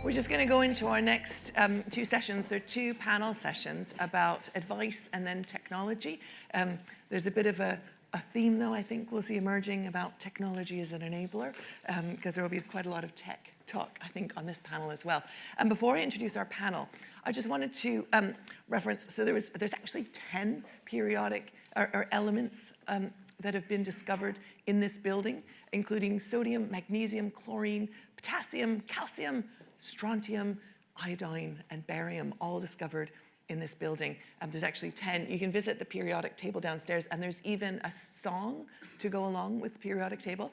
We're just going to go into our next two sessions. They're two panel sessions about advice and then technology. There's a bit of a theme, though, I think we'll see emerging about technology as an enabler, because there will be quite a lot of tech talk, I think, on this panel as well. And before I introduce our panel, I just wanted to reference, so there's actually 10 periodic or elements that have been discovered in this building, including sodium, magnesium, chlorine, potassium, calcium, strontium, iodine, and barium, all discovered in this building. There's actually 10. You can visit the periodic table downstairs, and there's even a song to go along with the periodic table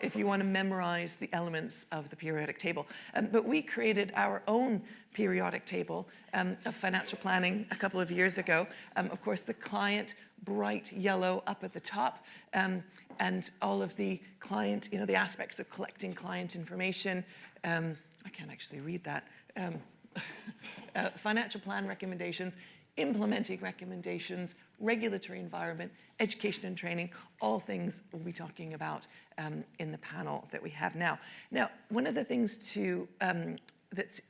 if you want to memorize the elements of the periodic table. But we created our own periodic table of financial planning a couple of years ago. Of course, the client, bright yellow up at the top, and all of the client, the aspects of collecting client information. I can't actually read that. Financial plan recommendations, implementing recommendations, regulatory environment, education and training, all things we'll be talking about in the panel that we have now. Now, one of the things that's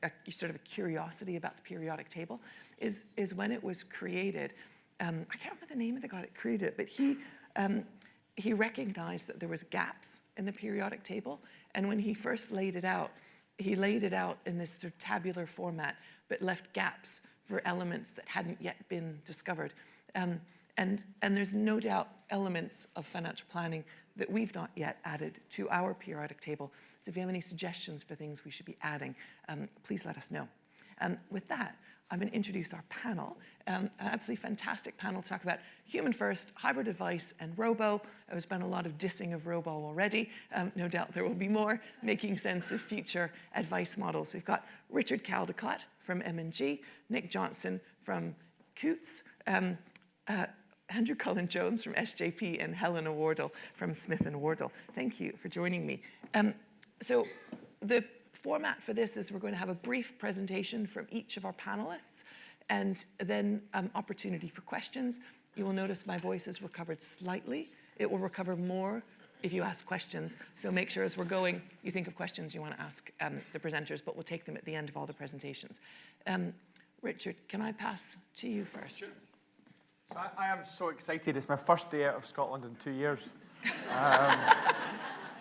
a sort of a curiosity about the periodic table is when it was created. I can't remember the name of the guy that created it, but he recognized that there was gaps in the periodic table, and when he first laid it out in this sort of tabular format, but left gaps for elements that hadn't yet been discovered. And there's no doubt elements of financial planning that we've not yet added to our periodic table. So if you have any suggestions for things we should be adding, please let us know. With that, I'm going to introduce our panel, an absolutely fantastic panel to talk about human first, hybrid advice, and robo. There's been a lot of dissing of robo already. No doubt there will be more, making sense of future advice models. We've got Richard Caldecott from M&G, Nick Johnson from Coots, Andrew Cullen-Jones from SJP, and Helena Wardle from Smith & Wardle. Thank you for joining me. So the format for this is we're going to have a brief presentation from each of our panelists, and then opportunity for questions. You will notice my voice is recovered slightly. It will recover more if you ask questions. So make sure as we're going, you think of questions you want to ask the presenters, but we'll take them at the end of all the presentations. Richard, can I pass to you first? Sure. So I am so excited. It's my first day out of Scotland in 2 years.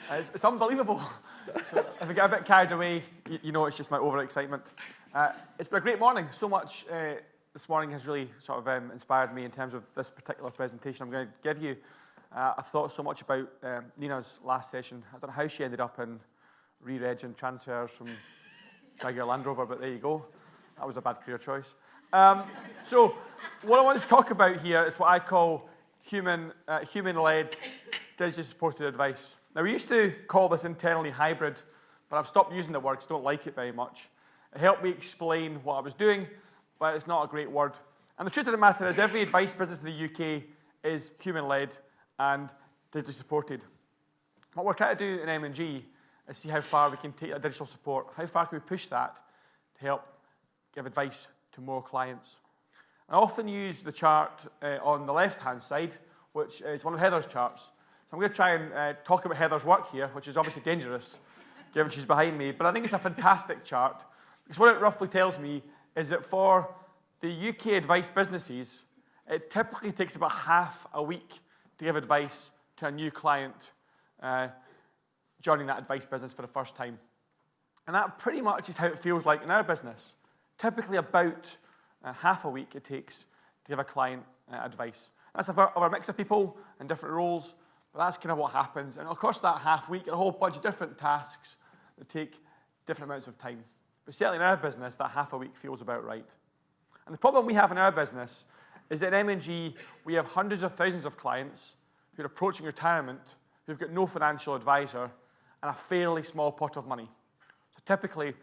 It's unbelievable. So if I get a bit carried away, you know it's just my overexcitement. It's been a great morning. So much this morning has really sort of inspired me in terms of this particular presentation I'm going to give you. I've thought so much about Nina's last session. I don't know how she ended up in re-reg and transfers from Jaguar Land Rover, but there you go. That was a bad career choice. So what I want to talk about here is what I call human-led, digitally supported advice. Now, we used to call this internally hybrid, but I've stopped using the word because I don't like it very much. It helped me explain what I was doing, but it's not a great word. And the truth of the matter is every advice business in the UK is human-led and digitally supported. What we're trying to do in M&G is see how far we can take that digital support. How far can we push that to help give advice to more clients? I often use the chart on the left-hand side, which is one of Heather's charts. I'm going to try and talk about Heather's work here, which is obviously dangerous, given she's behind me. But I think it's a fantastic chart, because what it roughly tells me is that for the UK advice businesses, it typically takes about half a week to give advice to a new client joining that advice business for the first time. And that pretty much is how it feels like in our business. Typically about half a week it takes to give a client advice. That's of a mix of people and different roles. But that's kind of what happens. And across that half week, a whole bunch of different tasks that take different amounts of time. But certainly in our business, that half a week feels about right. And the problem we have in our business is that in M&G, we have hundreds of thousands of clients who are approaching retirement, who've got no financial advisor, and a fairly small pot of money. So typically,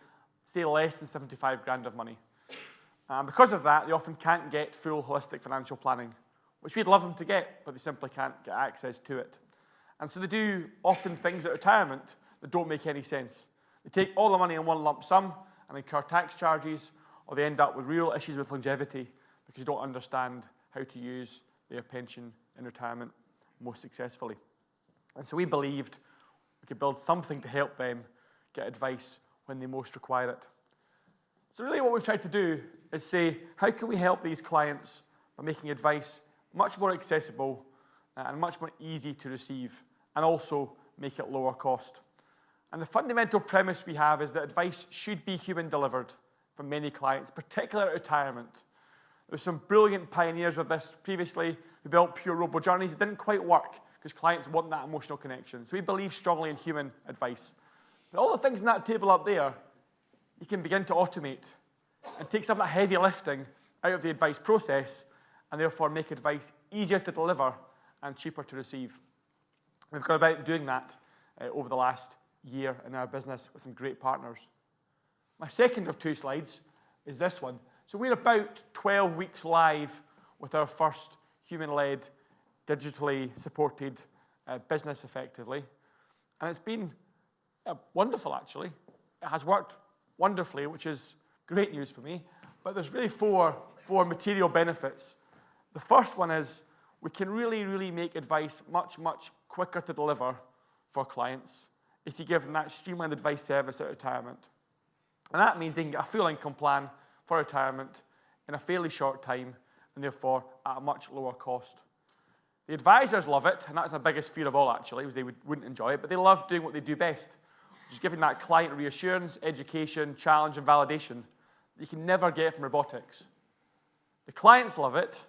say less than 75 grand of money. Because of that, they often can't get full holistic financial planning, which we'd love them to get, but they simply can't get access to it. And so they do often things at retirement that don't make any sense. They take all the money in one lump sum and incur tax charges, or they end up with real issues with longevity because they don't understand how to use their pension in retirement most successfully. And so we believed we could build something to help them get advice when they most require it. So really what we've tried to do is say, how can we help these clients by making advice much more accessible and much more easy to receive, and also make it lower cost. And the fundamental premise we have is that advice should be human delivered for many clients, particularly at retirement. There were some brilliant pioneers of this previously who built pure robo journeys. It didn't quite work because clients want that emotional connection. So we believe strongly in human advice. But all the things in that table up there, you can begin to automate and take some of that heavy lifting out of the advice process, and therefore make advice easier to deliver and cheaper to receive. We've gone about doing that over the last year in our business with some great partners. My second of two slides is this one. So we're about 12 weeks live with our first human-led, digitally supported business effectively. And it's been wonderful, actually. It has worked wonderfully, which is great news for me. But there's really four material benefits. The first one is we can really make advice much quicker to deliver for clients if you give them that streamlined advice service at retirement. And that means they can get a full income plan for retirement in a fairly short time, and therefore at a much lower cost. The advisors love it, and that's the biggest fear of all, actually, was they wouldn't enjoy it, but they love doing what they do best, which is giving that client reassurance, education, challenge, and validation that you can never get from robotics. The clients love it,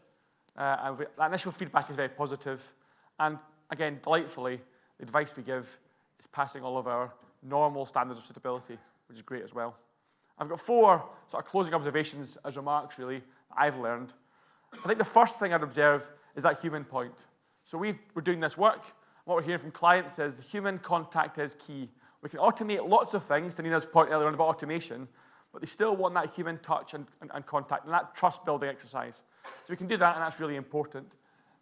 and that initial feedback is very positive, and again, delightfully, the advice we give is passing all of our normal standards of suitability, which is great as well. I've got four sort of closing observations as remarks, really, that I've learned. I think the first thing I'd observe is that human point. So we're doing this work. What we're hearing from clients is the human contact is key. We can automate lots of things, to Nina's point earlier on about automation, but they still want that human touch and contact, and that trust-building exercise. So we can do that, and that's really important.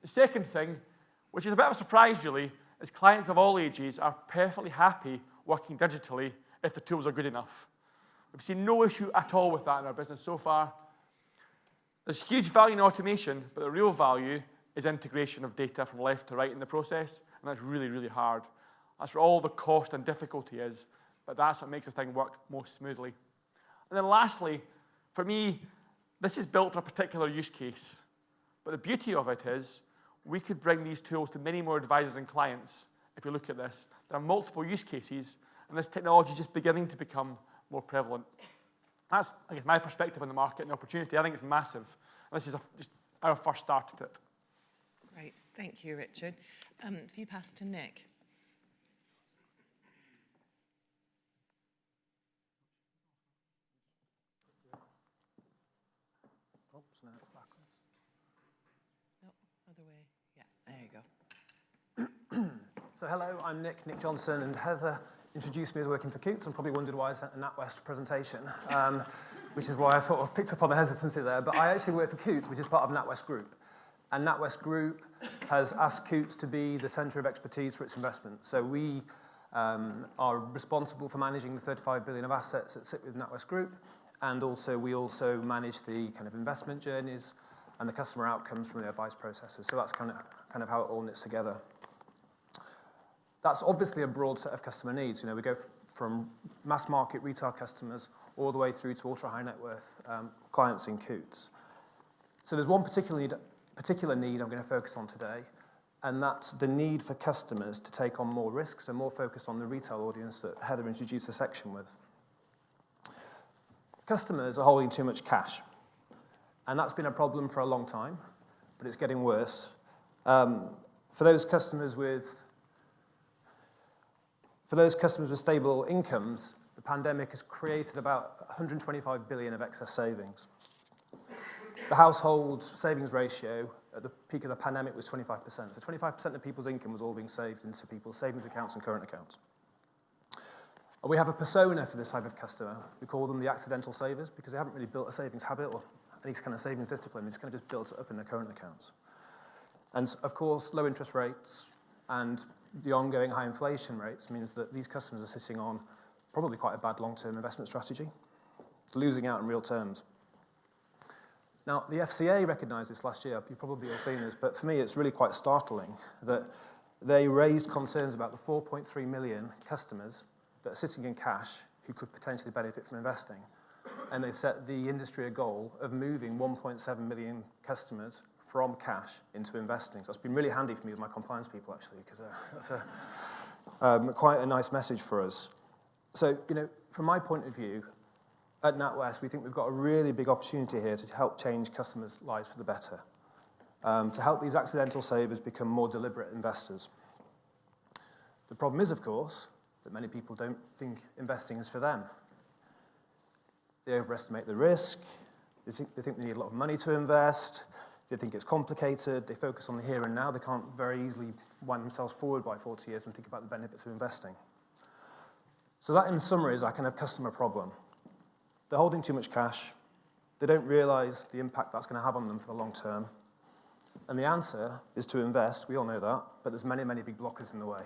The second thing, which is a bit of a surprise, really, is clients of all ages are perfectly happy working digitally if the tools are good enough. We've seen no issue at all with that in our business so far. There's huge value in automation, but the real value is integration of data from left to right in the process, and that's really hard. That's where all the cost and difficulty is, but that's what makes the thing work most smoothly. And then lastly, for me, this is built for a particular use case, but the beauty of it is we could bring these tools to many more advisors and clients if you look at this. There are multiple use cases, and this technology is just beginning to become more prevalent. That's, I guess, my perspective on the market and the opportunity. I think it's massive. And this is just our first start at it. Great. Thank you, Richard. If you pass to Nick. Oops, no, it's backwards. No, other way. Yeah, there you go. So hello, I'm Nick Johnson, and Heather introduced me as working for Coots and probably wondered why I sent a NatWest presentation, which is why I thought I picked up on the hesitancy there. But I actually work for Coots, which is part of NatWest Group. And NatWest Group has asked Coots to be the centre of expertise for its investment. So we are responsible for managing the 35 billion of assets that sit with NatWest Group, and we also manage the kind of investment journeys and the customer outcomes from the advice processes. So that's kind of how it all knits together. That's obviously a broad set of customer needs. You know, we go from mass market retail customers all the way through to ultra high net worth clients in Coots. So there's one particular need I'm going to focus on today, and that's the need for customers to take on more risks and more focus on the retail audience that Heather introduced the section with. Customers are holding too much cash, and that's been a problem for a long time, but it's getting worse. For those customers with stable incomes, the pandemic has created about 125 billion of excess savings. The household savings ratio at the peak of the pandemic was 25%. So 25% of people's income was all being saved into people's savings accounts and current accounts. And we have a persona for this type of customer. We call them the accidental savers because they haven't really built a savings habit or any kind of savings discipline. They just kind of built it up in their current accounts. And of course, low interest rates and the ongoing high inflation rates means that these customers are sitting on probably quite a bad long-term investment strategy, losing out in real terms. Now, the FCA recognised this last year. You've probably all seen this, but for me, it's really quite startling that they raised concerns about the 4.3 million customers that are sitting in cash who could potentially benefit from investing. And they set the industry a goal of moving 1.7 million customers from cash into investing. So it's been really handy for me with my compliance people, actually, because that's quite a nice message for us. So, from my point of view, at NatWest, we think we've got a really big opportunity here to help change customers' lives for the better, to help these accidental savers become more deliberate investors. The problem is, of course, that many people don't think investing is for them. They overestimate the risk, they think they need a lot of money to invest, they think it's complicated, they focus on the here and now, they can't very easily wind themselves forward by 40 years and think about the benefits of investing. So that, in summary, is our kind of customer problem. They're holding too much cash, they don't realize the impact that's going to have on them for the long term, and the answer is to invest, we all know that, but there's many, many big blockers in the way.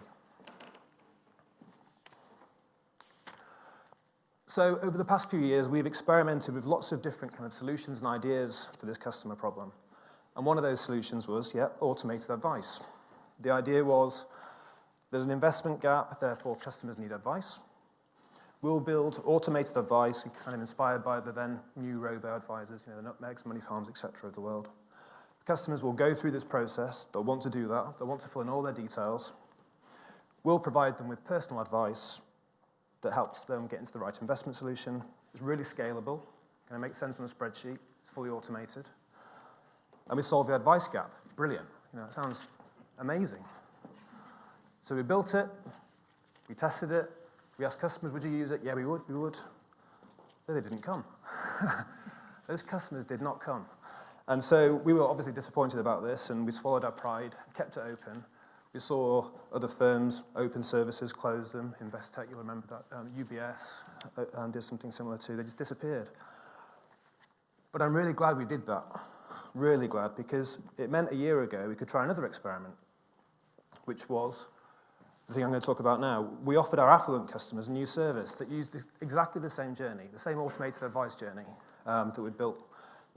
So over the past few years, we've experimented with lots of different kind of solutions and ideas for this customer problem. And one of those solutions was, automated advice. The idea was there's an investment gap, therefore customers need advice. We'll build automated advice, kind of inspired by the then new robo advisors, the Nutmegs, Money Farms, etc. of the world. Customers will go through this process, they'll want to do that, they'll want to fill in all their details. We'll provide them with personal advice that helps them get into the right investment solution. It's really scalable, kind of makes sense on a spreadsheet, it's fully automated. And we solve the advice gap. Brilliant. It sounds amazing. So we built it, we tested it, we asked customers, would you use it? Yeah, we would. But they didn't come. Those customers did not come. And so we were obviously disappointed about this, and we swallowed our pride, kept it open. We saw other firms open services, close them. Investec, you'll remember that. UBS did something similar too. They just disappeared. But I'm really glad we did that. Really glad, because it meant a year ago we could try another experiment, which was the thing I'm going to talk about now. We offered our affluent customers a new service that used exactly the same journey, the same automated advice journey that we'd built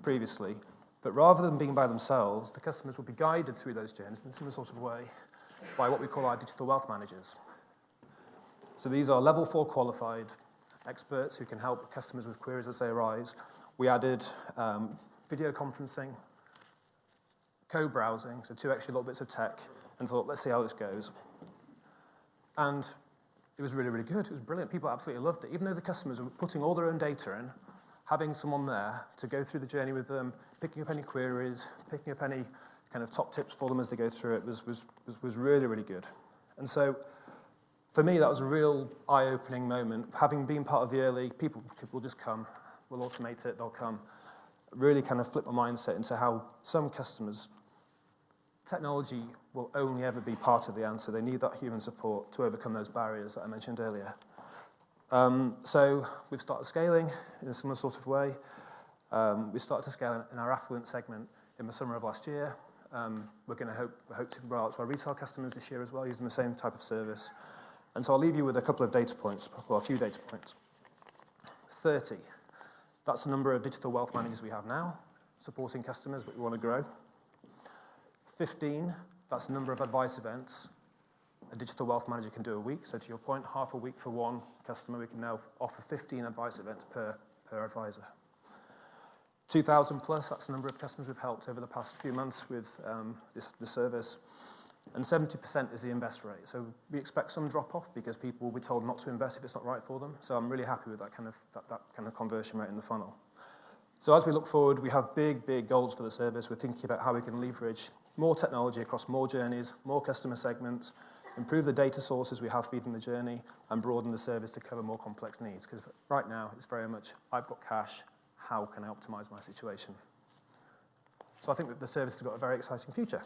previously. But rather than being by themselves, the customers would be guided through those journeys in a similar sort of way by what we call our digital wealth managers. So these are level 4 qualified experts who can help customers with queries as they arise. We added video conferencing, co-browsing, so 2 extra little bits of tech, and thought, let's see how this goes. And it was really, really good. It was brilliant. People absolutely loved it. Even though the customers were putting all their own data in, having someone there to go through the journey with them, picking up any queries, picking up any kind of top tips for them as they go through it was really, really good. And so for me, that was a real eye-opening moment. Having been part of the early, people will just come, we'll automate it, they'll come. Really kind of flip my mindset into how some customers, technology will only ever be part of the answer. They need that human support to overcome those barriers that I mentioned earlier. So we've started scaling in a similar sort of way. We started to scale in our affluent segment in the summer of last year. We're going to hope to roll out to our retail customers this year as well, using the same type of service. And so I'll leave you with a couple of data points, well, a few data points. 30. That's the number of digital wealth managers we have now, supporting customers, but we want to grow. 15, that's the number of advice events a digital wealth manager can do a week. So to your point, half a week for one customer, we can now offer 15 advice events per advisor. 2,000 plus, that's the number of customers we've helped over the past few months with this service. And 70% is the invest rate. So we expect some drop-off because people will be told not to invest if it's not right for them. So I'm really happy with that kind of conversion rate in the funnel. So as we look forward, we have big, big goals for the service. We're thinking about how we can leverage more technology across more journeys, more customer segments, improve the data sources we have feeding the journey, and broaden the service to cover more complex needs. Because right now, it's very much, I've got cash, how can I optimize my situation? So I think that the service has got a very exciting future.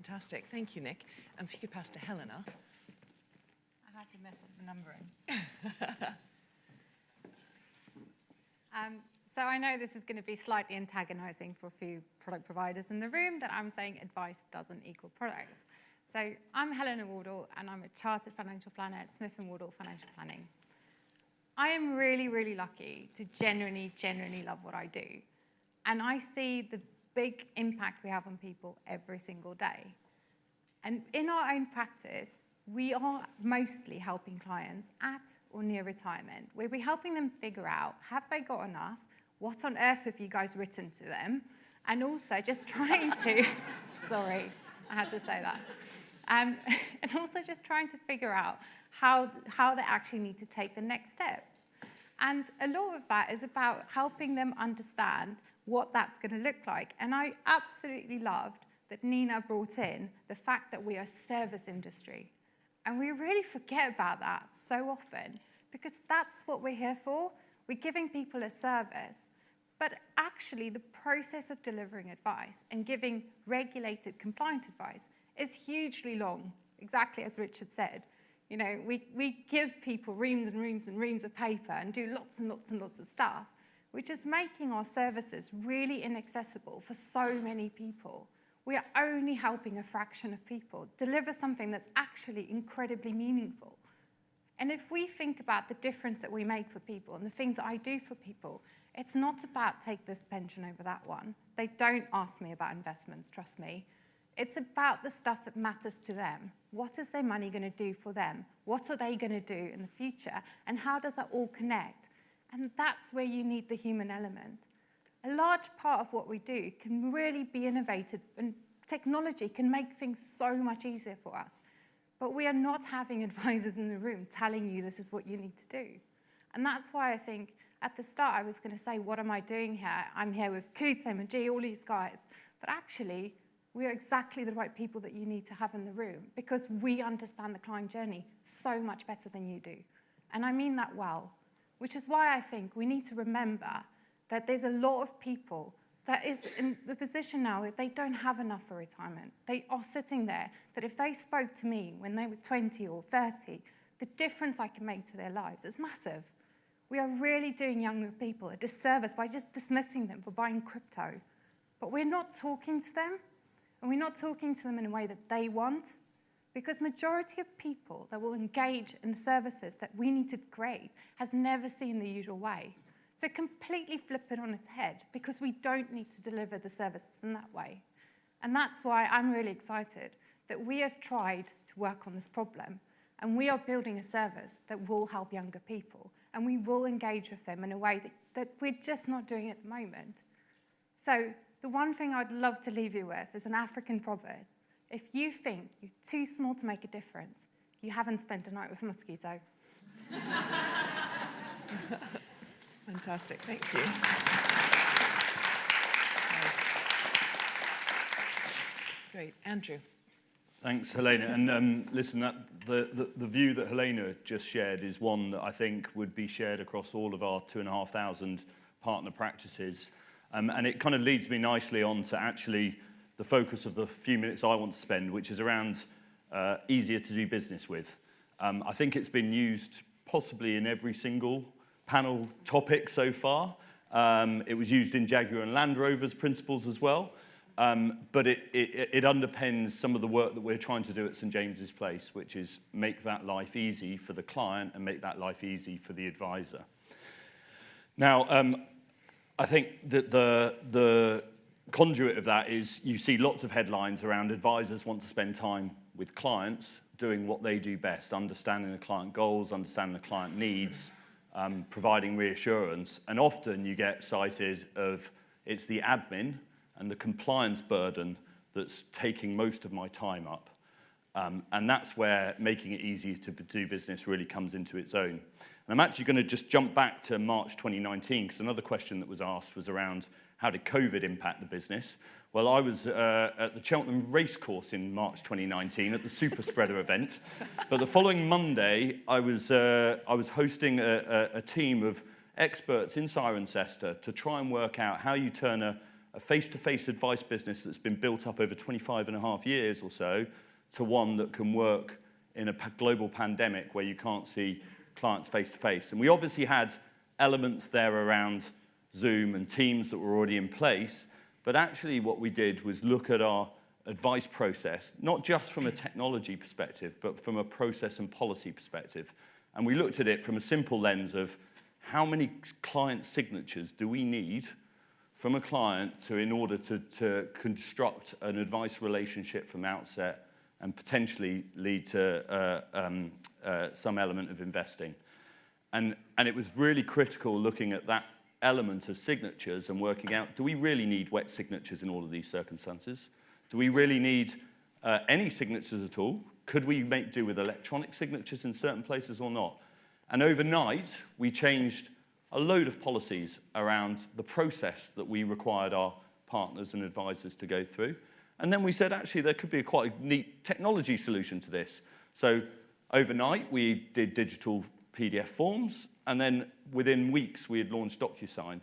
Fantastic. Thank you, Nick. And if you could pass to Helena. I had to mess up the numbering. So I know this is going to be slightly antagonizing for a few product providers in the room, that I'm saying advice doesn't equal products. So I'm Helena Wardle, and I'm a chartered financial planner at Smith & Wardle Financial Planning. I am really, really lucky to genuinely love what I do. And I see the big impact we have on people every single day. And in our own practice, we are mostly helping clients at or near retirement, where we're helping them figure out, have they got enough? What on earth have you guys written to them? And also just trying to, sorry, I had to say that. And also just trying to figure out how they actually need to take the next steps. And a lot of that is about helping them understand what that's going to look like. And I absolutely loved that Nina brought in the fact that we are a service industry. And we really forget about that so often, because that's what we're here for. We're giving people a service. But actually, the process of delivering advice and giving regulated, compliant advice is hugely long, exactly as Richard said. You know, we give people reams and reams and reams of paper and do lots and lots and lots of stuff, which is making our services really inaccessible for so many people. We are only helping a fraction of people deliver something that's actually incredibly meaningful. And if we think about the difference that we make for people and the things that I do for people, it's not about take this pension over that one. They don't ask me about investments, trust me. It's about the stuff that matters to them. What is their money going to do for them? What are they going to do in the future? And how does that all connect? And that's where you need the human element. A large part of what we do can really be innovated, and technology can make things so much easier for us. But we are not having advisors in the room telling you this is what you need to do. And that's why I think at the start I was going to say, what am I doing here? I'm here with Coots, M&G, all these guys. But actually, we are exactly the right people that you need to have in the room, because we understand the client journey so much better than you do. And I mean that well, which is why I think we need to remember that there's a lot of people that is in the position now that they don't have enough for retirement. They are sitting there that if they spoke to me when they were 20 or 30, the difference I can make to their lives is massive. We are really doing younger people a disservice by just dismissing them for buying crypto. But we're not talking to them, and we're not talking to them in a way that they want, because majority of people that will engage in the services that we need to create has never seen the usual way. So completely flip it on its head, because we don't need to deliver the services in that way. And that's why I'm really excited that we have tried to work on this problem, and we are building a service that will help younger people, and we will engage with them in a way that we're just not doing at the moment. So the one thing I'd love to leave you with is an African proverb. If you think you're too small to make a difference, you haven't spent a night with a mosquito. Fantastic, thank you. Nice. Great, Andrew. Thanks, Helena. And listen, the view that Helena just shared is one that I think would be shared across all of our 2,500 partner practices. And it kind of leads me nicely on to actually the focus of the few minutes I want to spend, which is around easier to do business with. I think it's been used possibly in every single panel topic so far. It was used in Jaguar and Land Rover's principles as well. But it underpins some of the work that we're trying to do at St James's Place, which is make that life easy for the client and make that life easy for the advisor. Now, I think that the conduit of that is you see lots of headlines around advisors want to spend time with clients doing what they do best, understanding the client goals, understanding the client needs, providing reassurance. And often you get cited of it's the admin and the compliance burden that's taking most of my time up. And that's where making it easier to do business really comes into its own. And I'm actually going to just jump back to March 2019, because another question that was asked was around how did COVID impact the business? Well, I was at the Cheltenham Racecourse in March 2019 at the Super Spreader event. But the following Monday, I was hosting a team of experts in Cirencester to try and work out how you turn a face-to-face advice business that's been built up over 25 and a half years or so to one that can work in a global pandemic where you can't see clients face-to-face. And we obviously had elements there around Zoom and Teams that were already in place, but actually what we did was look at our advice process, not just from a technology perspective, but from a process and policy perspective. And we looked at it from a simple lens of how many client signatures do we need from a client in order to construct an advice relationship from outset and potentially lead to some element of investing. And it was really critical looking at that element of signatures and working out, do we really need wet signatures in all of these circumstances? Do we really need any signatures at all? Could we make do with electronic signatures in certain places or not? And overnight, we changed a load of policies around the process that we required our partners and advisors to go through. And then we said, actually, there could be quite a neat technology solution to this. So overnight, we did digital PDF forms, and then within weeks, we had launched DocuSign.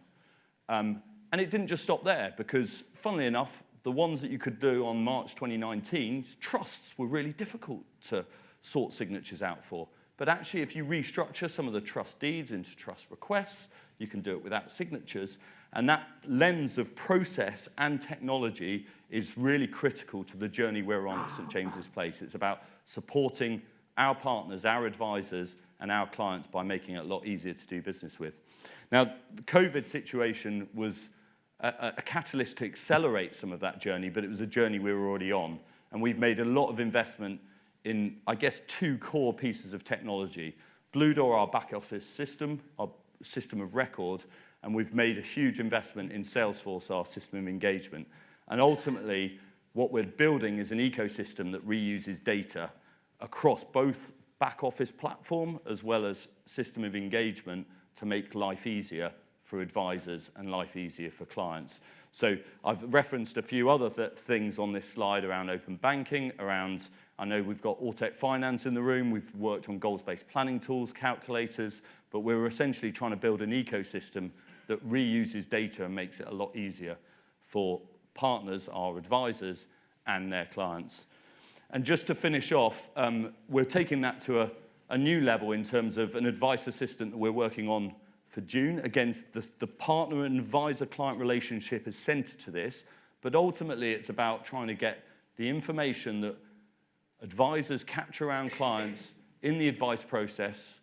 And it didn't just stop there, because funnily enough, the ones that you could do on March 2019, trusts were really difficult to sort signatures out for. But actually, if you restructure some of the trust deeds into trust requests, you can do it without signatures. And that lens of process and technology is really critical to the journey we're on at St. James's Place. It's about supporting our partners, our advisors, and our clients by making it a lot easier to do business with. Now, the COVID situation was a catalyst to accelerate some of that journey, but it was a journey we were already on. And we've made a lot of investment in, I guess, two core pieces of technology. Bluedoor, our back office system, our system of record, and we've made a huge investment in Salesforce, our system of engagement. And ultimately, what we're building is an ecosystem that reuses data across both back office platform as well as system of engagement to make life easier for advisors and life easier for clients. So I've referenced a few other things on this slide around open banking, around, I know we've got Autec Finance in the room, we've worked on goals-based planning tools, calculators, but we're essentially trying to build an ecosystem that reuses data and makes it a lot easier for partners, our advisors, and their clients. And just to finish off, we're taking that to a new level in terms of an advice assistant that we're working on for June. Again, the partner and advisor-client relationship is centered to this, but ultimately it's about trying to get the information that advisors capture around clients in the advice process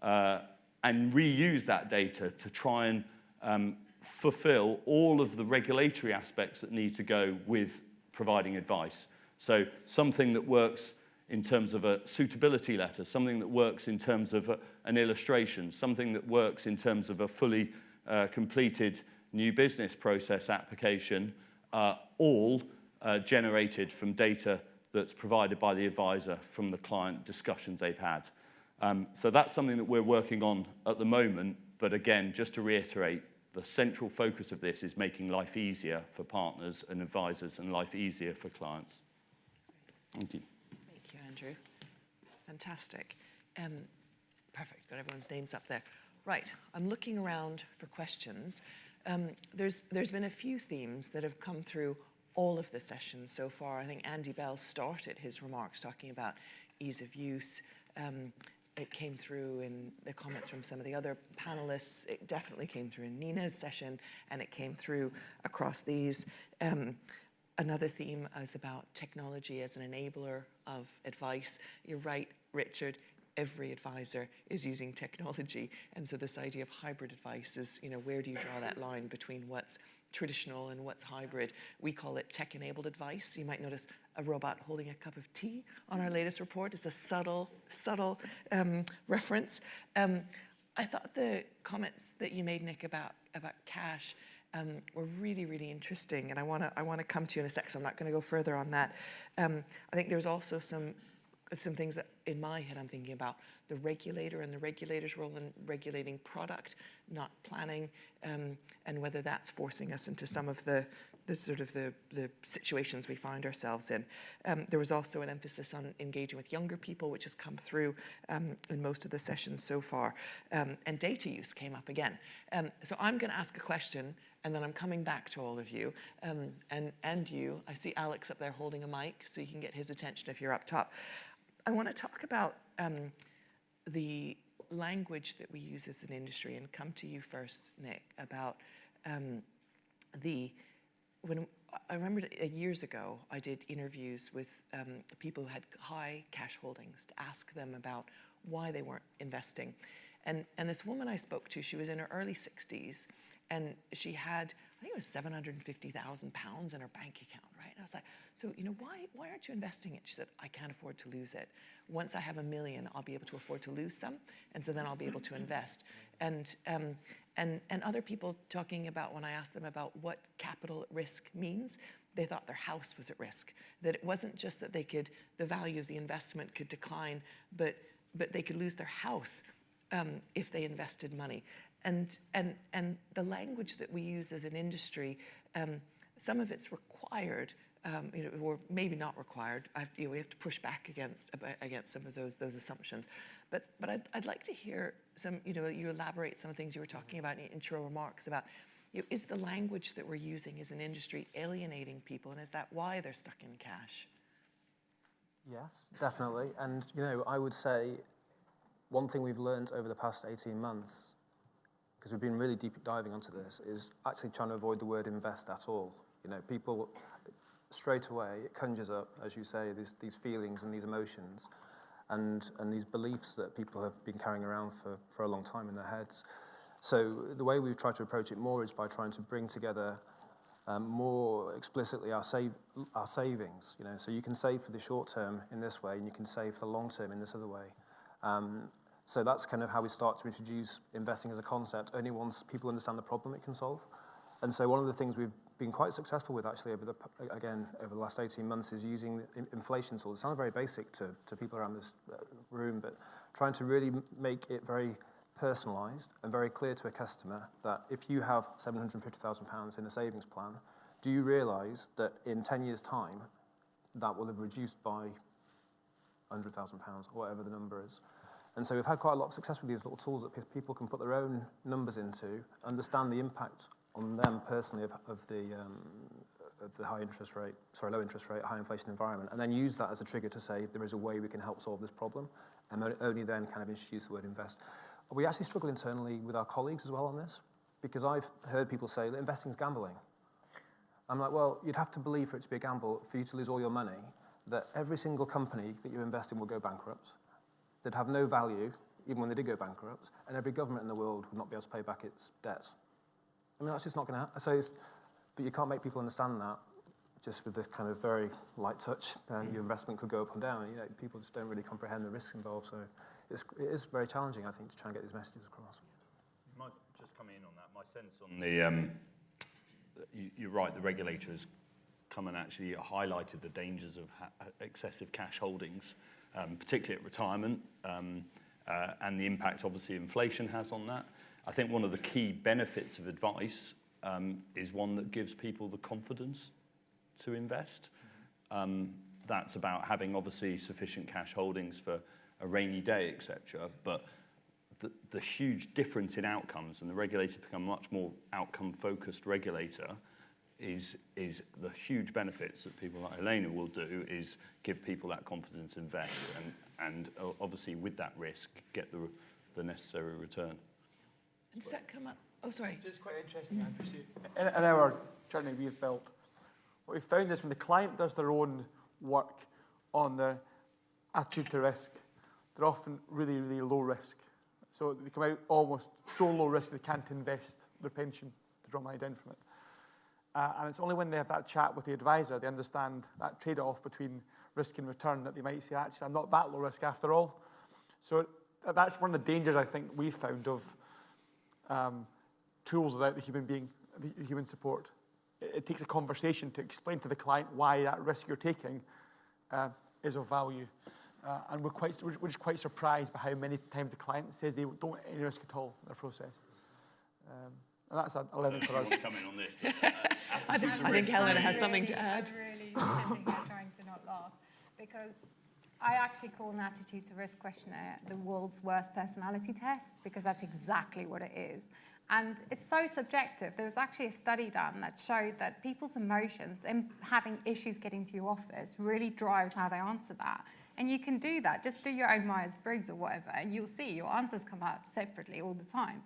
and reuse that data to try and fulfill all of the regulatory aspects that need to go with providing advice. So something that works in terms of a suitability letter, something that works in terms of an illustration, something that works in terms of a fully completed new business process application, all generated from data that's provided by the advisor from the client discussions they've had. So that's something that we're working on at the moment, but again, just to reiterate, the central focus of this is making life easier for partners and advisors and life easier for clients. Thank you. Thank you, Andrew. Fantastic. Perfect, got everyone's names up there. Right, I'm looking around for questions. There's been a few themes that have come through all of the sessions so far. I think Andy Bell started his remarks talking about ease of use. It came through in the comments from some of the other panelists. It definitely came through in Nina's session, and it came through across these. Another theme is about technology as an enabler of advice. You're right, Richard, every advisor is using technology. And so this idea of hybrid advice is, where do you draw that line between what's traditional and what's hybrid? We call it tech-enabled advice. You might notice a robot holding a cup of tea on our latest report. It's a subtle reference. I thought the comments that you made, Nick, about cash were really, really interesting, and I want to come to you in a sec, so I'm not going to go further on that. I think there's also some things that in my head I'm thinking about the regulator and the regulator's role in regulating product, not planning, and whether that's forcing us into some of the situations we find ourselves in. There was also an emphasis on engaging with younger people, which has come through in most of the sessions so far. And data use came up again. So I'm going to ask a question, and then I'm coming back to all of you. And you, I see Alex up there holding a mic, so you can get his attention if you're up top. I want to talk about the language that we use as an industry, and come to you first, Nick, about when I remember years ago, I did interviews with people who had high cash holdings to ask them about why they weren't investing. And this woman I spoke to, she was in her early 60s, and she had, I think it was £750,000 in her bank account, right? I was like, so, why aren't you investing it? She said, I can't afford to lose it. Once I have $1 million, I'll be able to afford to lose some, and so then I'll be able to invest. And other people talking about, when I asked them about what capital at risk means, they thought their house was at risk. That it wasn't just that the value of the investment could decline, but they could lose their house if they invested money. And the language that we use as an industry, some of it's required, or maybe not required. We have to push back against some of those assumptions. But I'd like to hear some, you elaborate some of the things you were talking about in your intro remarks about, is the language that we're using as an industry alienating people, and is that why they're stuck in cash? Yes, definitely. And, I would say one thing we've learned over the past 18 months, because we've been really deep diving onto this, is actually trying to avoid the word invest at all. People, straight away, it conjures up, as you say, these feelings and these emotions and these beliefs that people have been carrying around for a long time in their heads. So the way we've tried to approach it more is by trying to bring together more explicitly our savings. So you can save for the short term in this way, and you can save for the long term in this other way. So that's kind of how we start to introduce investing as a concept, only once people understand the problem it can solve. And so one of the things we've been quite successful with actually over the last 18 months is using inflation tools. It sounds very basic to people around this room, but trying to really make it very personalised and very clear to a customer that if you have £750,000 in a savings plan, do you realise that in 10 years' time, that will have reduced by £100,000, or whatever the number is. And so we've had quite a lot of success with these little tools that people can put their own numbers into, understand the impact on them personally of the low interest rate, high inflation environment, and then use that as a trigger to say there is a way we can help solve this problem, and only then kind of introduce the word invest. We actually struggle internally with our colleagues as well on this, because I've heard people say that investing is gambling. I'm like, well, you'd have to believe for it to be a gamble, for you to lose all your money, that every single company that you invest in will go bankrupt. They'd have no value, even when they did go bankrupt, and every government in the world would not be able to pay back its debt. I mean, that's just not going to happen. So, but you can't make people understand that just with the kind of very light touch. Your investment could go up and down. People just don't really comprehend the risks involved. So it is very challenging, I think, to try and get these messages across. You might just come in on that. My sense on you're right, the regulator has come and actually highlighted the dangers of excessive cash holdings, particularly at retirement, and the impact, obviously, inflation has on that. I think one of the key benefits of advice is one that gives people the confidence to invest. That's about having, obviously, sufficient cash holdings for a rainy day, etc. But the huge difference in outcomes, and the regulator become a much more outcome-focused regulator, is the huge benefits that people like Helena will do is give people that confidence to invest, and obviously with that risk, get the necessary return. And does that come up? Oh, sorry. It's quite interesting, Andrew. In our journey we've built, what we've found is when the client does their own work on their attitude to risk, they're often really, really low risk. So they come out almost so low risk they can't invest their pension to draw money down from it. And it's only when they have that chat with the advisor, they understand that trade-off between risk and return, that they might say, actually, I'm not that low risk after all. So that's one of the dangers I think we've found of tools without the human support. It takes a conversation to explain to the client why that risk you're taking is of value. And we're just quite surprised by how many times the client says they don't want any risk at all in their process. And that's a learning for us. Come in on this. I think Helena has something to add. I'm really sitting here trying to not laugh, because I actually call an attitude to risk questionnaire the world's worst personality test, because that's exactly what it is. And it's so subjective. There was actually a study done that showed that people's emotions and having issues getting to your office really drives how they answer that. And you can do that. Just do your own Myers-Briggs or whatever, and you'll see your answers come out separately all the time.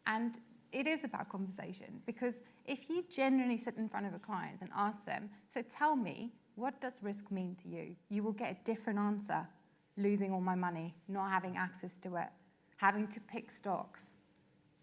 And it is about conversation, because if you genuinely sit in front of a client and ask them, so tell me, what does risk mean to you? You will get a different answer. Losing all my money, not having access to it, having to pick stocks.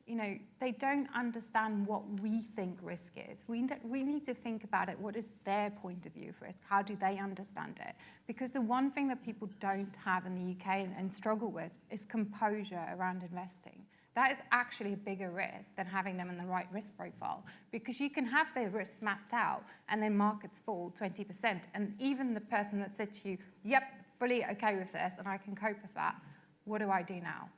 they don't understand what we think risk is. We need to think about it. What is their point of view of risk? How do they understand it? Because the one thing that people don't have in the UK and struggle with is composure around investing. That is actually a bigger risk than having them in the right risk profile, because you can have their risk mapped out and then markets fall 20%. And even the person that said to you, yep, fully okay with this and I can cope with that, what do I do now?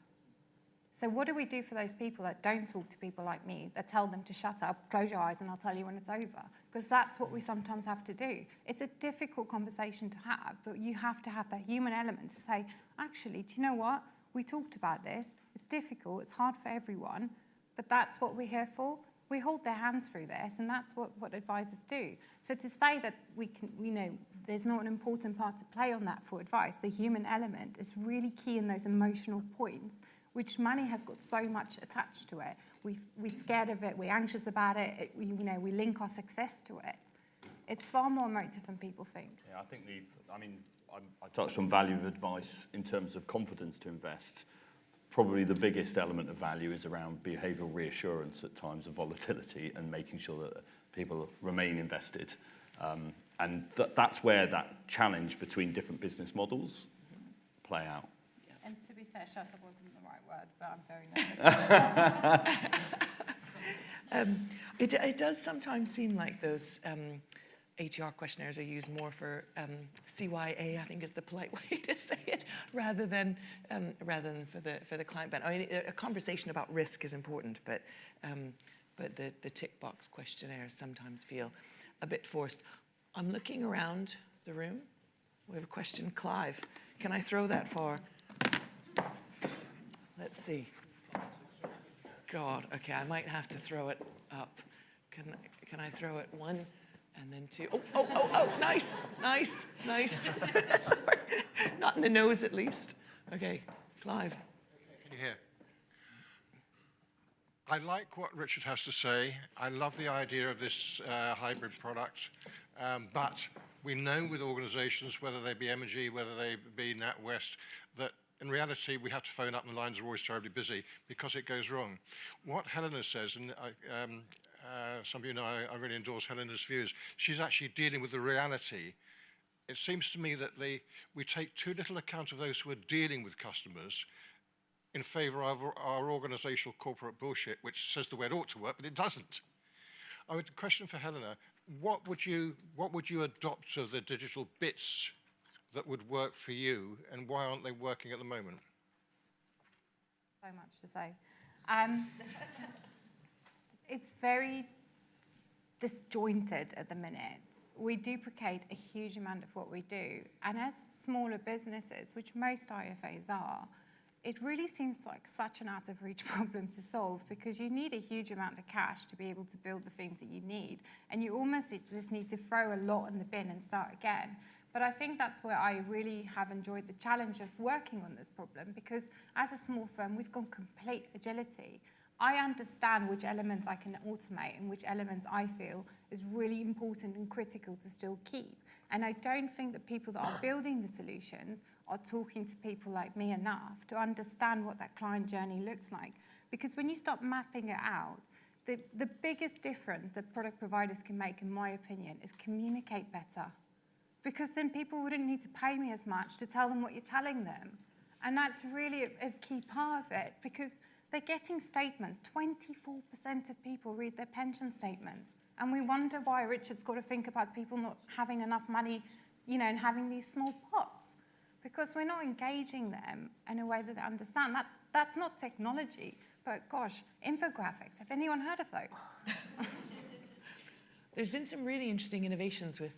So what do we do for those people that don't talk to people like me, that tell them to shut up, close your eyes, and I'll tell you when it's over? Because that's what we sometimes have to do. It's a difficult conversation to have, but you have to have that human element to say, actually, do you know what? We talked about this. It's difficult. It's hard for everyone, but that's what we're here for. We hold their hands through this, and that's what advisors do. So to say that we can, there's not an important part to play on that for advice, the human element is really key in those emotional points, which money has got so much attached to it. We're scared of it, we're anxious about it, we link our success to it. It's far more emotive than people think. Yeah, I think I touched on value of advice in terms of confidence to invest. Probably the biggest element of value is around behavioural reassurance at times of volatility and making sure that people remain invested. And that's where that challenge between different business models play out. And to be fair, shut up wasn't the right word, but I'm very nervous. It does sometimes seem like those ATR questionnaires are used more for CYA, I think is the polite way to say it, rather than for the client benefit. I mean, a conversation about risk is important, but the tick box questionnaires sometimes feel a bit forced. I'm looking around the room. We have a question, Clive. Can I throw that far? Let's see. God, okay, I might have to throw it up. Can I throw it one and then two? Oh, nice. Sorry. Not in the nose, at least. Okay, Clive. Can you hear? I like what Richard has to say. I love the idea of this hybrid product, but we know with organizations, whether they be M&G, whether they be NatWest, that in reality, we have to phone up and the lines are always terribly busy because it goes wrong. What Helena says, and some of you know I really endorse Helena's views, she's actually dealing with the reality. It seems to me that we take too little account of those who are dealing with customers in favor of our organizational corporate bullshit, which says the way it ought to work, but it doesn't. I would question for Helena, what would you adopt of the digital bits that would work for you, and why aren't they working at the moment? So much to say. It's very disjointed at the minute. We duplicate a huge amount of what we do, and as smaller businesses, which most IFAs are, it really seems like such an out-of-reach problem to solve, because you need a huge amount of cash to be able to build the things that you need, and you almost just need to throw a lot in the bin and start again. But I think that's where I really have enjoyed the challenge of working on this problem, because as a small firm, we've got complete agility. I understand which elements I can automate and which elements I feel is really important and critical to still keep. And I don't think that people that are building the solutions are talking to people like me enough to understand what that client journey looks like. Because when you start mapping it out, the biggest difference that product providers can make, in my opinion, is communicate better. Because then people wouldn't need to pay me as much to tell them what you're telling them. And that's really a key part of it, because they're getting statements. 24% of people read their pension statements. And we wonder why Richard's got to think about people not having enough money, and having these small pots. Because we're not engaging them in a way that they understand. That's not technology, but gosh, infographics. Have anyone heard of those? There's been some really interesting innovations with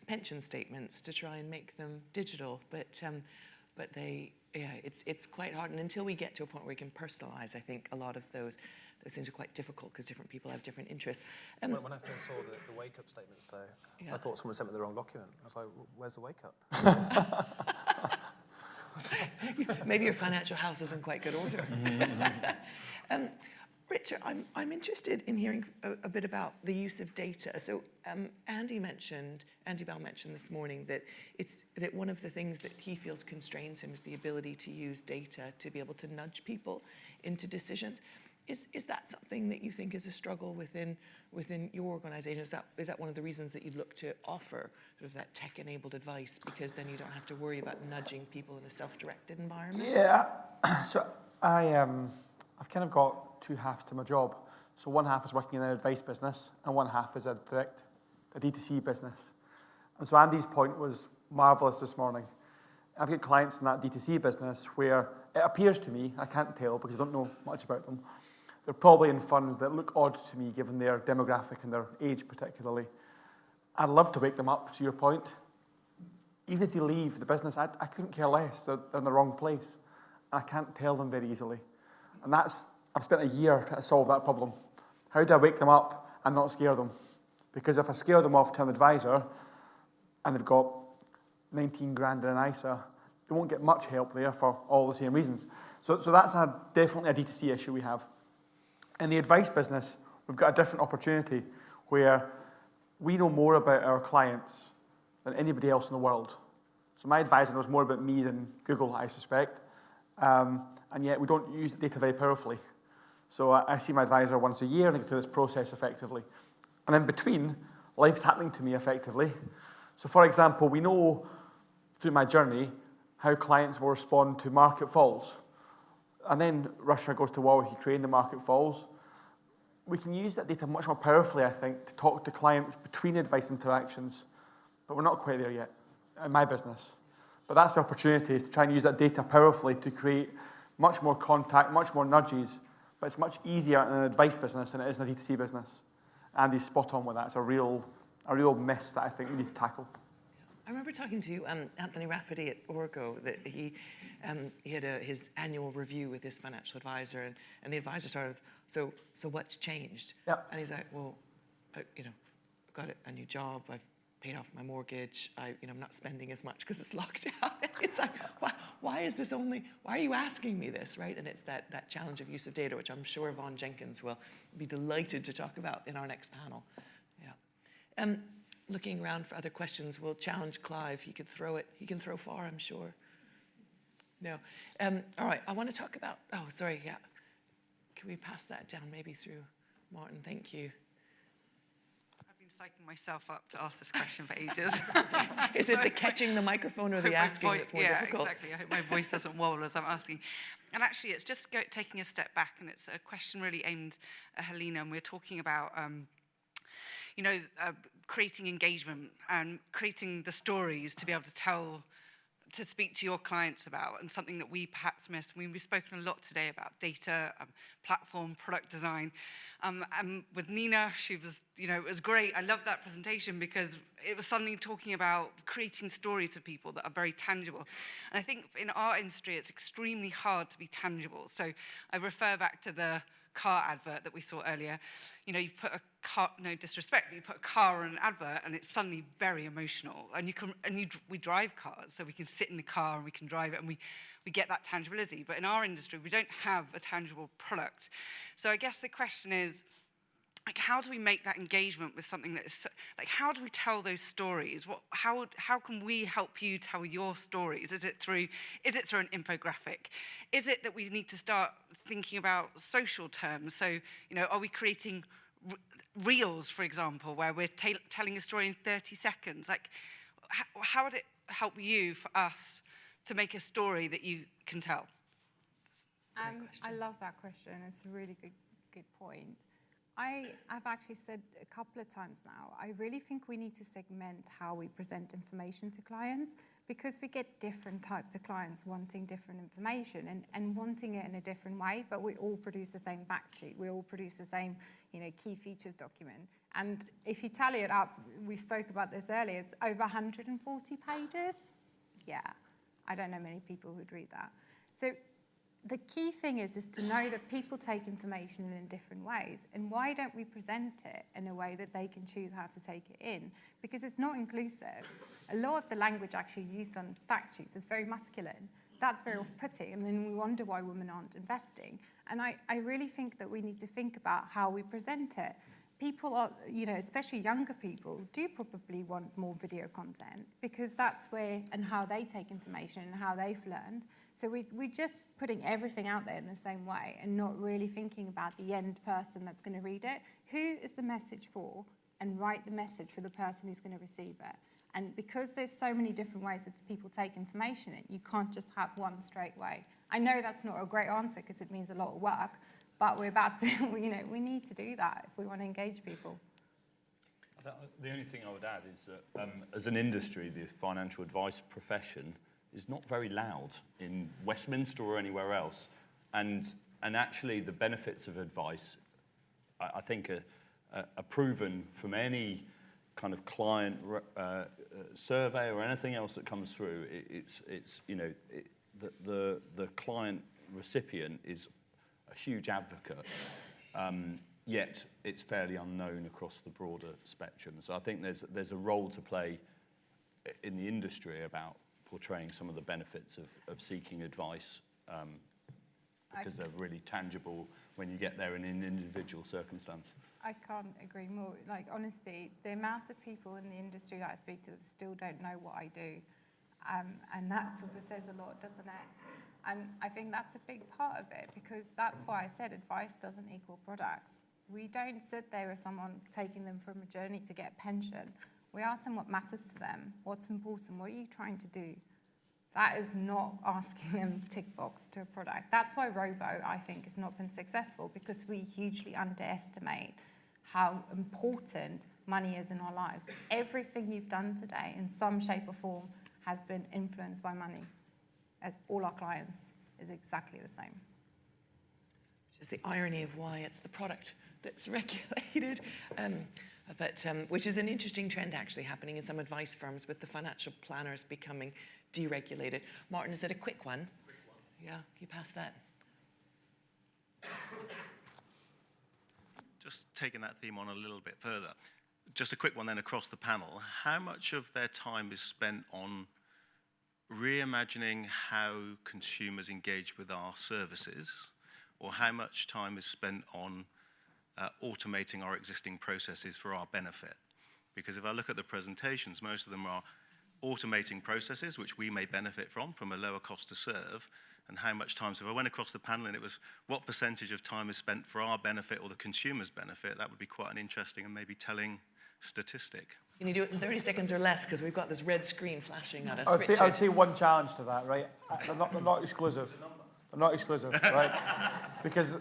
pension statements to try and make them digital, but it's quite hard. And until we get to a point where we can personalize, I think a lot of those things are quite difficult because different people have different interests. When I first saw the wake-up statements, though, I thought someone sent me the wrong document. I was like, where's the wake-up? Maybe your financial house is in quite good order. Richard, I'm interested in hearing a bit about the use of data. So Andy Bell mentioned this morning that one of the things that he feels constrains him is the ability to use data to be able to nudge people into decisions. Is that something that you think is a struggle within your organization? Is that one of the reasons that you look to offer sort of that tech-enabled advice, because then you don't have to worry about nudging people in a self-directed environment? Yeah, so I've kind of got two halves to my job. So one half is working in an advice business, and one half is a D2C business. And so Andy's point was marvelous this morning. I've got clients in that D2C business where it appears to me, I can't tell because I don't know much about them, they're probably in funds that look odd to me given their demographic and their age particularly. I'd love to wake them up, to your point. Even if they leave the business, I couldn't care less. They're in the wrong place. And I can't tell them very easily. And I've spent a year trying to solve that problem. How do I wake them up and not scare them? Because if I scare them off to an advisor and they've got 19 grand in an ISA, they won't get much help there for all the same reasons. So that's definitely a D2C issue we have. In the advice business, we've got a different opportunity where we know more about our clients than anybody else in the world. So my advisor knows more about me than Google, I suspect. And yet we don't use the data very powerfully. So I see my advisor once a year and I go through this process effectively. And in between, life's happening to me effectively. So for example, we know through my journey how clients will respond to market falls. And then Russia goes to war with Ukraine, the market falls. We can use that data much more powerfully, I think, to talk to clients between advice interactions. But we're not quite there yet in my business. But that's the opportunity, is to try and use that data powerfully to create much more contact, much more nudges. But it's much easier in an advice business than it is in a D2C business. Andy's spot on with that. It's a real miss that I think we need to tackle. I remember talking to Anthony Rafferty at Orgo, that he had his annual review with his financial advisor, and the advisor sort of, so what's changed? Yep. And he's like, well, I've got a new job, I've paid off my mortgage, I'm not spending as much because it's locked down. It's like, why are you asking me this, right? And it's that challenge of use of data, which I'm sure Vaughn Jenkins will be delighted to talk about in our next panel. Yeah. Looking around for other questions, we'll challenge Clive. He could throw it. He can throw far, I'm sure. No. All right, I want to talk about, sorry, yeah. Can we pass that down maybe through Martin? Thank you. I've been psyching myself up to ask this question for ages. Is it the catching the microphone or the asking that's more difficult? Yeah, exactly. I hope my voice doesn't wobble as I'm asking. And actually, it's just taking a step back, and it's a question really aimed at Helena, and we're talking about creating engagement and creating the stories to be able to speak to your clients about, and something that we perhaps miss. We've spoken a lot today about data, platform, product design. And with Nina, she was, it was great. I loved that presentation because it was suddenly talking about creating stories for people that are very tangible. And I think in our industry, it's extremely hard to be tangible. So I refer back to the car advert that we saw earlier. You put a car, no disrespect, but you put a car on an advert and it's suddenly very emotional. And we drive cars, so we can sit in the car and we can drive it and we get that tangibility. But in our industry, we don't have a tangible product. So I guess the question is, how do we make that engagement with something that is, how do we tell those stories? How can we help you tell your stories? Is it through an infographic? Is it that we need to start thinking about social terms? So, are we creating reels, for example, where we're telling a story in 30 seconds? How would it help you, for us, to make a story that you can tell? I love that question. It's a really good point. I have actually said a couple of times now, I really think we need to segment how we present information to clients, because we get different types of clients wanting different information and wanting it in a different way, but we all produce the same fact sheet. We all produce the same, key features document. And if you tally it up, we spoke about this earlier, it's over 140 pages. Yeah, I don't know many people who'd read that. So the key thing is to know that people take information in different ways. And why don't we present it in a way that they can choose how to take it in? Because it's not inclusive. A lot of the language actually used on fact sheets is very masculine. That's very off-putting, and then we wonder why women aren't investing. And I really think that we need to think about how we present it. People are, especially younger people, do probably want more video content, because that's where and how they take information and how they've learned. So we're just putting everything out there in the same way and not really thinking about the end person that's going to read it. Who is the message for? And write the message for the person who's going to receive it. And because there's so many different ways that people take information in, you can't just have one straight way. I know that's not a great answer because it means a lot of work, but we're about to, you know, we need to do that if we want to engage people. The only thing I would add is that as an industry, the financial advice profession is not very loud in Westminster or anywhere else. And actually the benefits of advice, I think, are proven from any kind of client survey or anything else that comes through. It's you know, the client recipient is a huge advocate. Yet it's fairly unknown across the broader spectrum. So I think there's a role to play in the industry about portraying some of the benefits of seeking advice because they're really tangible when you get there in an individual circumstance. I can't agree more. Like, honestly, the amount of people in the industry that I speak to that still don't know what I do, and that sort of says a lot, doesn't it? And I think that's a big part of it, because that's why I said advice doesn't equal products. We don't sit there with someone taking them from a journey to get a pension. We ask them what matters to them, what's important, what are you trying to do? That is not asking them tick box to a product. That's why robo, I think, has not been successful, because we hugely underestimate how important money is in our lives. Everything you've done today in some shape or form has been influenced by money, as all our clients is exactly the same. Which is the irony of why it's the product that's regulated, which is an interesting trend actually happening in some advice firms with the financial planners becoming deregulated. Martin, is it a quick one? Yeah, can you pass that? Just taking that theme on a little bit further, just a quick one then across the panel. How much of their time is spent on reimagining how consumers engage with our services, or how much time is spent on automating our existing processes for our benefit? Because if I look at the presentations, most of them are automating processes which we may benefit from a lower cost to serve. And how much time, so if I went across the panel and it was what percentage of time is spent for our benefit or the consumer's benefit, that would be quite an interesting and maybe telling statistic. Can you do it in 30 seconds or less, because we've got this red screen flashing at us? I'd say one challenge to that, right? They're not exclusive. They're not exclusive, right? Because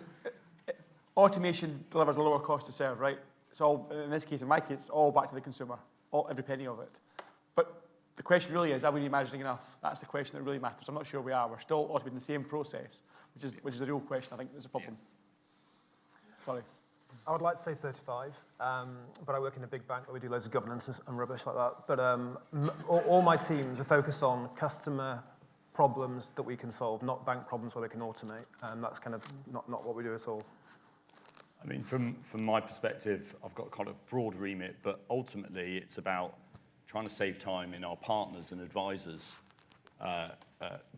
automation delivers a lower cost to serve, right? It's all, in this case, in my case, it's all back to the consumer, every penny of it. But the question really is, are we reimagining enough? That's the question that really matters. I'm not sure we are. We're still automating the same process, which is the real question. I think there's a problem. Yeah. Sorry. I would like to say 35, but I work in a big bank where we do loads of governance and rubbish like that. But all my teams are focused on customer problems that we can solve, not bank problems where we can automate. And that's kind of not what we do at all. I mean, from my perspective, I've got kind of broad remit, but ultimately it's about trying to save time in our partners and advisors'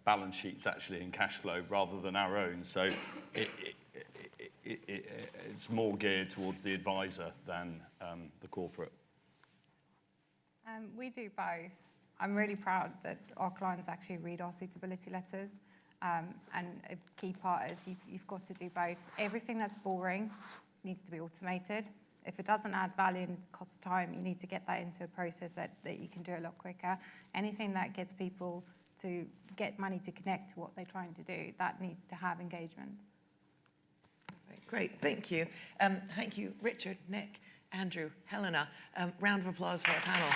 balance sheets actually in cash flow rather than our own. So it's more geared towards the advisor than the corporate. We do both. I'm really proud that our clients actually read our suitability letters. And a key part is you've got to do both. Everything that's boring needs to be automated. If it doesn't add value and costs time, you need to get that into a process that you can do a lot quicker. Anything that gets people to get money to connect to what they're trying to do, that needs to have engagement. Great, thank you. Thank you, Richard, Nick, Andrew, Helena. Round of applause for our panel.